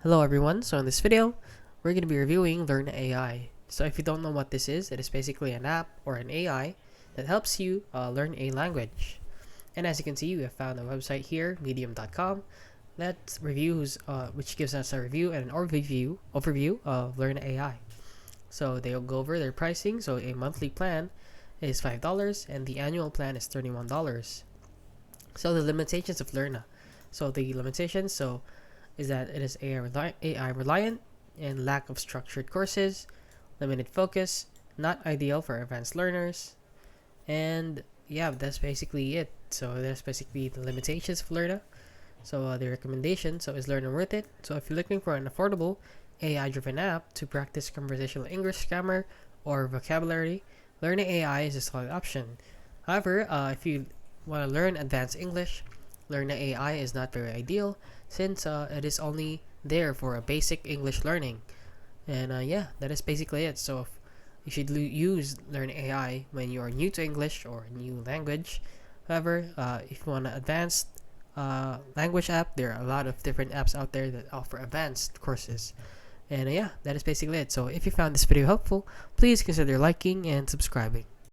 Hello everyone, so in this video, we're going to be reviewing Learna AI. So if you don't know what this is, it is basically an app or an AI that helps you learn a language. And as you can see, we have found a website here, medium.com, that reviews, which gives us a review and an overview of Learna AI. So they'll go over their pricing. So a monthly plan is $5 and the annual plan is $31. So the limitations of Learna. So the limitations, is that it is AI reliant and lack of structured courses, limited focus, not ideal for advanced learners, and yeah, that's basically it. So that's basically the limitations of Learna. So the recommendation, is Learna worth it? So if you're looking for an affordable AI-driven app to practice conversational English grammar or vocabulary, Learna AI is a solid option. However, if you want to learn advanced English, Learna AI is not very ideal since it is only there for a basic English learning. And yeah, that is basically it. So you should use Learna AI when you are new to English or a new language. However, if you want an advanced language app, there are a lot of different apps out there that offer advanced courses. And yeah, that is basically it. So if you found this video helpful, please consider liking and subscribing.